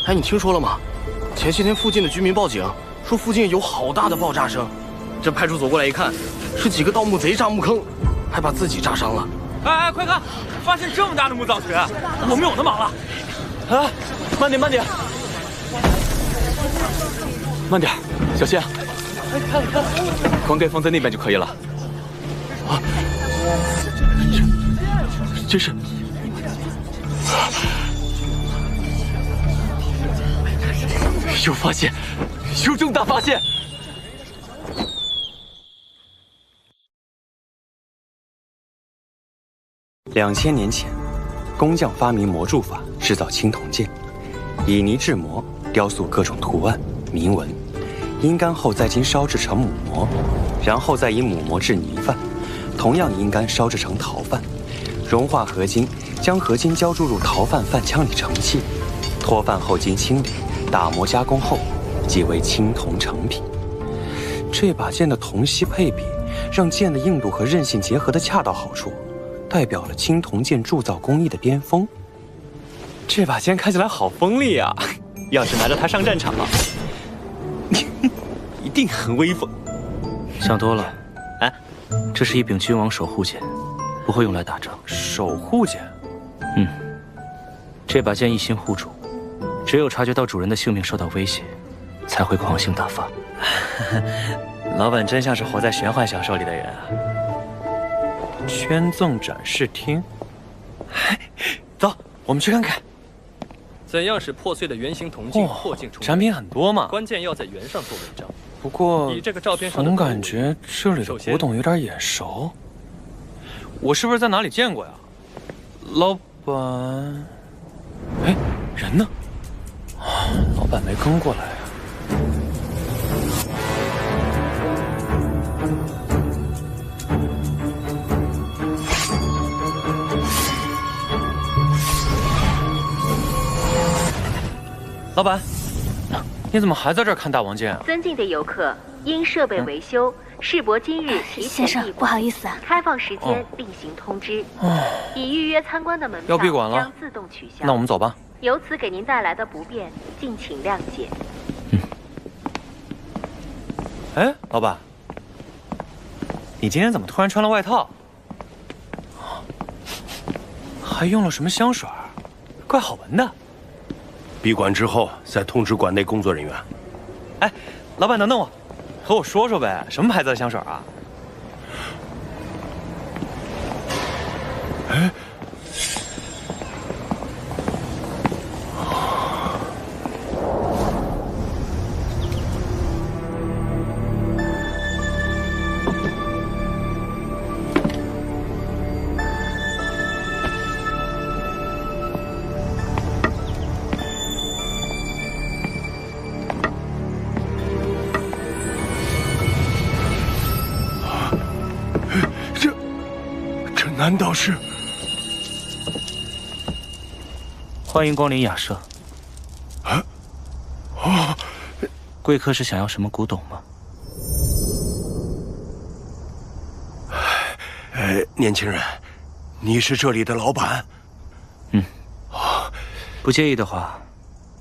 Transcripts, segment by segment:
哎，你听说了吗？前些天附近的居民报警，说附近有好大的爆炸声。这派出所过来一看，是几个盗墓贼炸墓坑，还把自己炸伤了。哎，快看，发现这么大的墓葬群，我们有的忙了。啊，慢点，慢点，慢点，小心啊！棺盖放在那边就可以了。啊，这是。 有发现，有重大发现！2000年前，工匠发明魔铸法，制造青铜剑，以泥制模，雕塑各种图案、铭文，阴干后再经烧制成母模，然后再以母模制泥饭，同样阴干烧制成陶饭，融化合金，将合金浇注入陶饭饭腔里成器，脱饭后经清理。 打磨加工后，即为青铜成品。这把剑的铜锡配比，让剑的硬度和韧性结合得恰到好处，代表了青铜剑铸造工艺的巅峰。这把剑看起来好锋利啊！要是拿着它上战场，一定很威风。想多了，哎，这是一柄君王守护剑，不会用来打仗。守护剑？嗯，这把剑一心护主。 只有察觉到主人的性命受到威胁，才会狂性大发。老板真像是活在玄幻小说里的人啊！圈纵展示厅，走，我们去看看。怎样使破碎的圆形铜镜破镜重圆？产品很多嘛，关键要在圆上做文章。不过，以这个照片上的总感觉这里的古董有点眼熟。我是不是在哪里见过呀？老板，哎，人呢？ 老板没跟过来啊！老板，你怎么还在这儿看大王剑啊？尊敬的游客，因设备维修，世博今日提前先生，不好意思啊，开放时间另行通知。已预约参观的门要闭馆了，将自动取消。那我们走吧。 由此给您带来的不便，敬请谅解。哎，老板，你今天怎么突然穿了外套？还用了什么香水？怪好闻的。闭馆之后再通知馆内工作人员。哎，老板，等等我，和我说说呗，什么牌子的香水啊？哎。 难道是？欢迎光临雅舍。啊？哦，贵客是想要什么古董吗？年轻人，你是这里的老板？嗯。哦，不介意的话，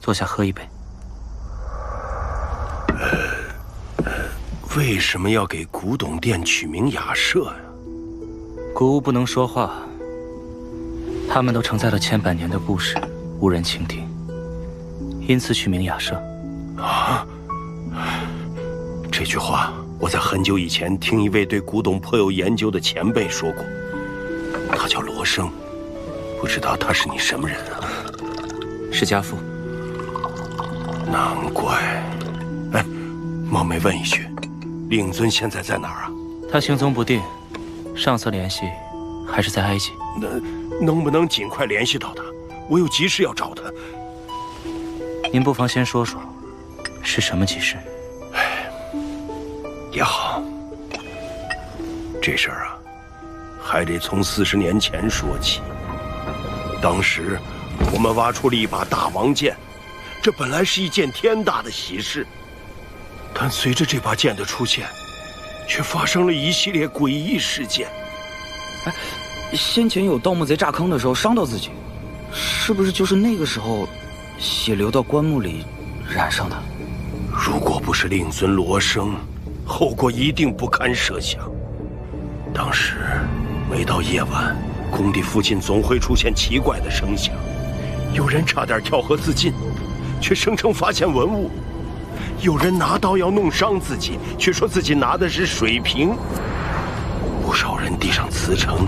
坐下喝一杯。为什么要给古董店取名雅舍呀？ 古物不能说话，他们都承载了千百年的故事，无人倾听，因此取名雅舍。啊！这句话我在很久以前听一位对古董颇有研究的前辈说过，他叫罗生，不知道他是你什么人啊？是家父。难怪。哎，冒昧问一句，令尊现在在哪儿啊？他行踪不定。 上次联系还是在埃及，能不能尽快联系到他？我有急事要找他。您不妨先说说，是什么急事？也好，这事儿啊，还得从40年前说起。当时我们挖出了一把大王剑，这本来是一件天大的喜事，但随着这把剑的出现， 却发生了一系列诡异事件。哎，先前有盗墓贼炸坑的时候伤到自己，是不是就是那个时候血流到棺木里染上的。如果不是令尊罗生，后果一定不堪设想。当时每到夜晚，工地附近总会出现奇怪的声响，有人差点跳河自尽，却声称发现文物；有人拿刀要弄伤自己，却说自己拿的是水瓶。不少人递上辞呈，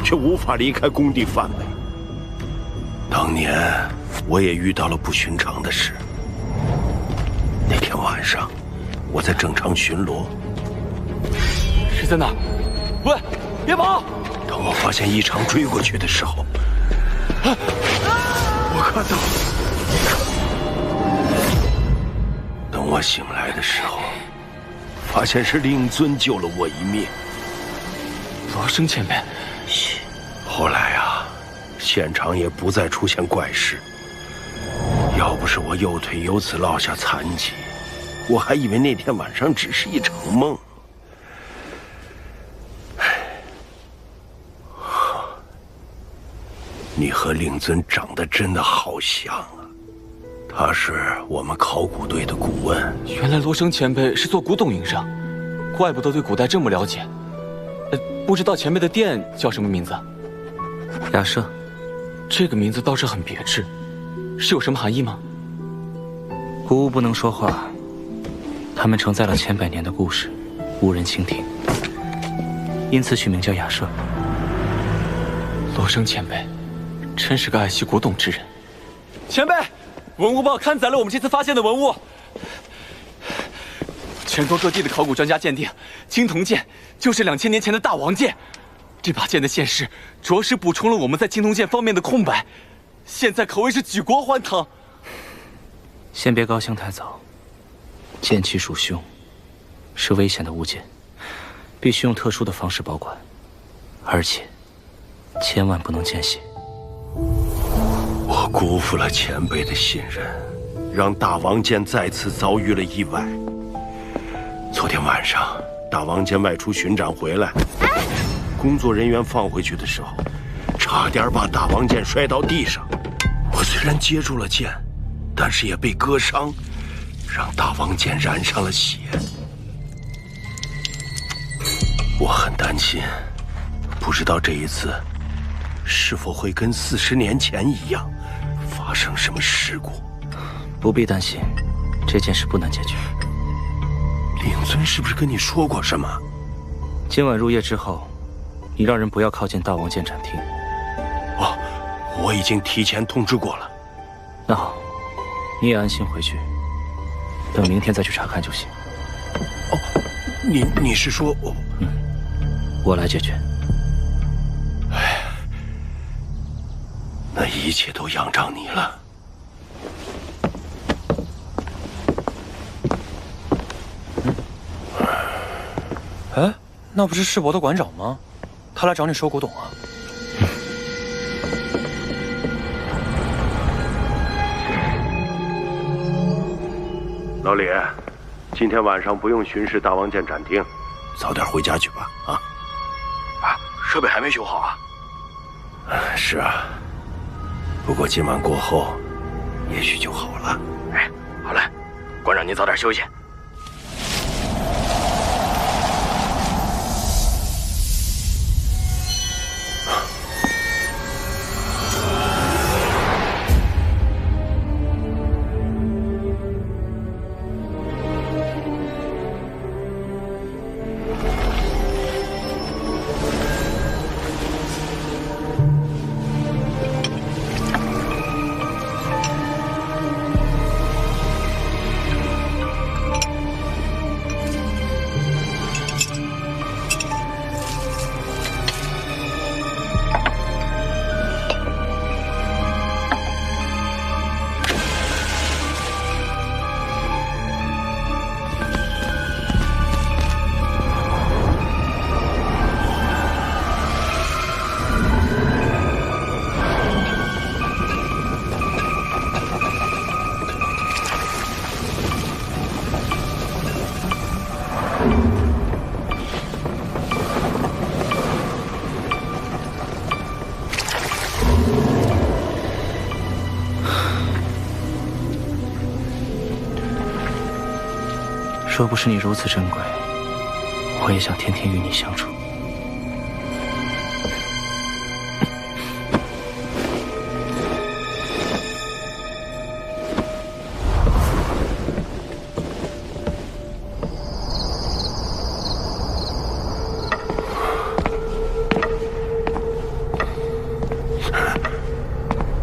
却无法离开工地范围。当年我也遇到了不寻常的事。那天晚上，我在正常巡逻，是在哪？喂，别跑！当我发现异常追过去的时候，我看到，等我醒来的时候，发现是令尊救了我一命。罗生前辈，后来啊，现场也不再出现怪事。要不是我右腿由此落下残疾，我还以为那天晚上只是一场梦。你和令尊长得真的好像啊！他是我们考古队的顾问。原来罗生前辈是做古董营生，怪不得对古代这么了解。不知道前辈的店叫什么名字？雅舍。这个名字倒是很别致，是有什么含义吗？古物不能说话，它们承载了千百年的故事，无人倾听，因此取名叫雅舍。罗生前辈真是个爱惜古董之人。前辈，文物报刊载了我们这次发现的文物。全国各地的考古专家鉴定，青铜剑就是2000年前的大王剑。这把剑的现世，着实补充了我们在青铜剑方面的空白，现在可谓是举国欢腾。先别高兴太早，剑气属凶，是危险的物件，必须用特殊的方式保管，而且千万不能见血。我辜负了前辈的信任，让大王剑再次遭遇了意外。昨天晚上，大王剑外出巡展回来，工作人员放回去的时候，差点把大王剑摔到地上。我虽然接住了剑，但是也被割伤，让大王剑染上了血。我很担心，不知道这一次是否会跟40年前一样，发生什么事故。不必担心，这件事不难解决。令尊是不是跟你说过什么？今晚入夜之后，你让人不要靠近大王剑展厅。哦，我已经提前通知过了。那好，你也安心回去，等明天再去查看就行。哦，你是说我？我来解决。哎，那一切都仰仗你了。哎，那不是世博的馆长吗？他来找你收古董啊？老李，今天晚上不用巡视大王剑展厅，早点回家去吧。啊，设备还没修好啊？是啊，不过今晚过后，也许就好了。哎，好嘞，馆长您早点休息。若不是你如此珍贵，我也想天天与你相处。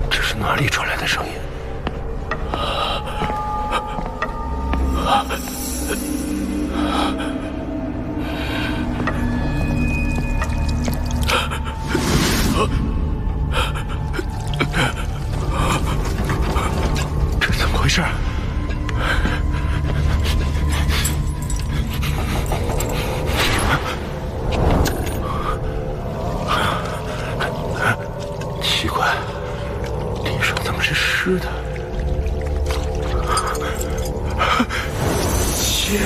这是哪里传来的声音？这怎么回事？奇怪，地上怎么是湿的？血！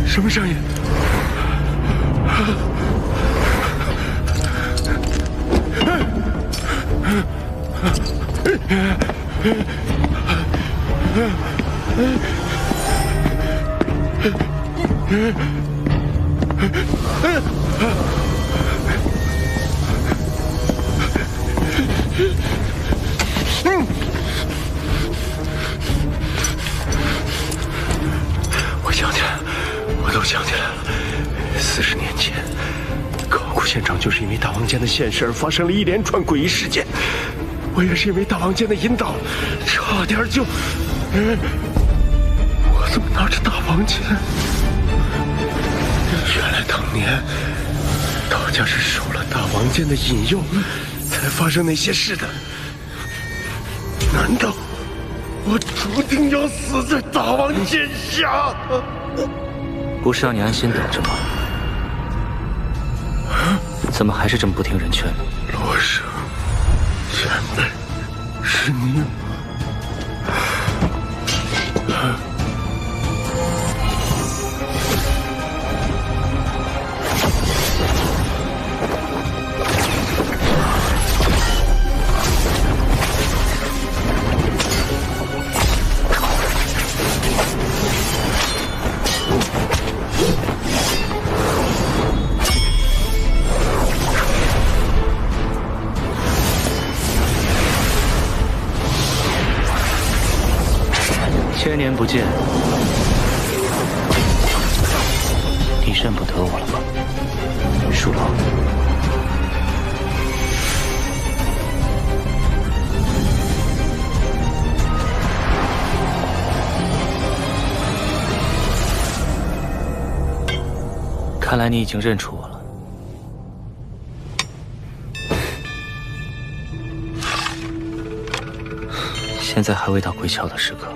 什么声音？我想起来了，我都想起来了。40年前，考古现场就是因为大王剑的现世而发生了一连串诡异事件。我也是因为大王剑的引导，差点就……我怎么拿着大王剑？原来当年道家是受了大王剑的引诱，才发生那些事的。难道我注定要死在大王剑下？不是让你安心等着吗？怎么还是这么不听人劝呢？罗生前辈，是你吗？千年不见，你认不得我了吗，树老？看来你已经认出我了。现在还未到归鞘的时刻。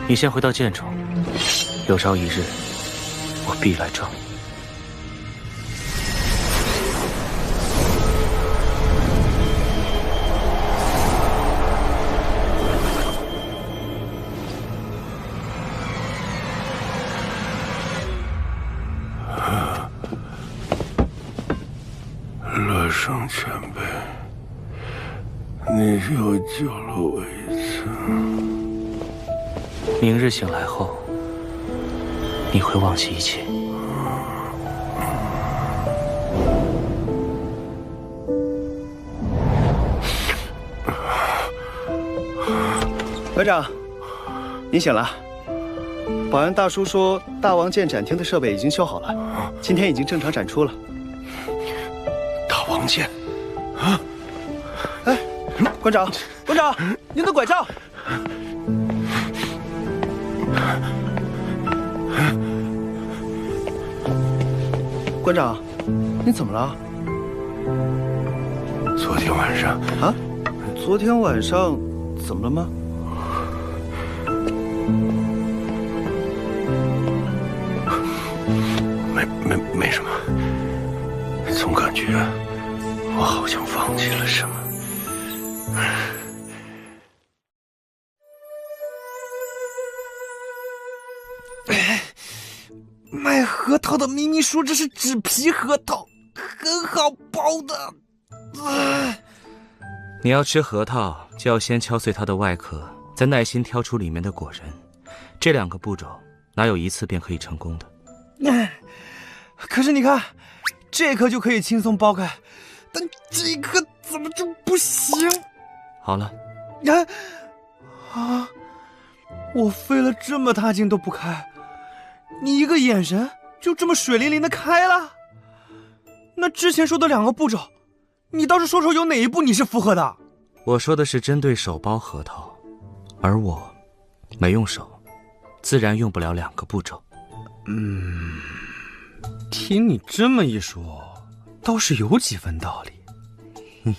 你先回到剑中，有朝一日，我必来撞你。乐生前辈，你又救了我一次。明日醒来后，你会忘记一切。馆长，您醒了。保安大叔说，大王剑展厅的设备已经修好了，今天已经正常展出了。大王剑，哎，馆长，馆长，您的拐杖。馆长，你怎么了？昨天晚上啊？昨天晚上怎么了吗？没什么，总感觉我好像忘记了什么。核桃的明明说这是纸皮核桃，很好剥的。你要吃核桃，就要先敲碎它的外壳，再耐心挑出里面的果仁。这2个步骤，哪有一次便可以成功的？可是你看，这颗就可以轻松剥开，但这颗怎么就不行？好了，我费了这么大劲都不开，你一个眼神就这么水灵灵的开了？那之前说的2个步骤，你倒是说说有哪一步你是符合的？我说的是针对手剥核桃，而我没用手，自然用不了2个步骤。听你这么一说，倒是有几分道理。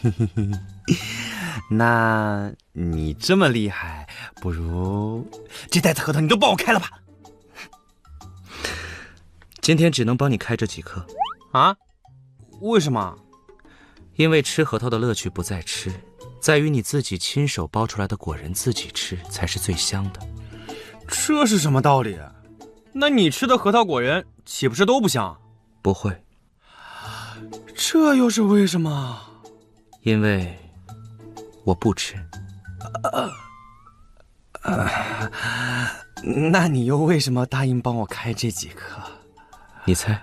那你这么厉害，不如这袋子核桃你都帮我开了吧？今天只能帮你开这几颗。啊？为什么？因为吃核桃的乐趣不在吃，在于你自己亲手剥出来的果仁自己吃才是最香的。这是什么道理？那你吃的核桃果仁岂不是都不香？不会。这又是为什么？因为我不吃。那你又为什么答应帮我开这几颗？你猜？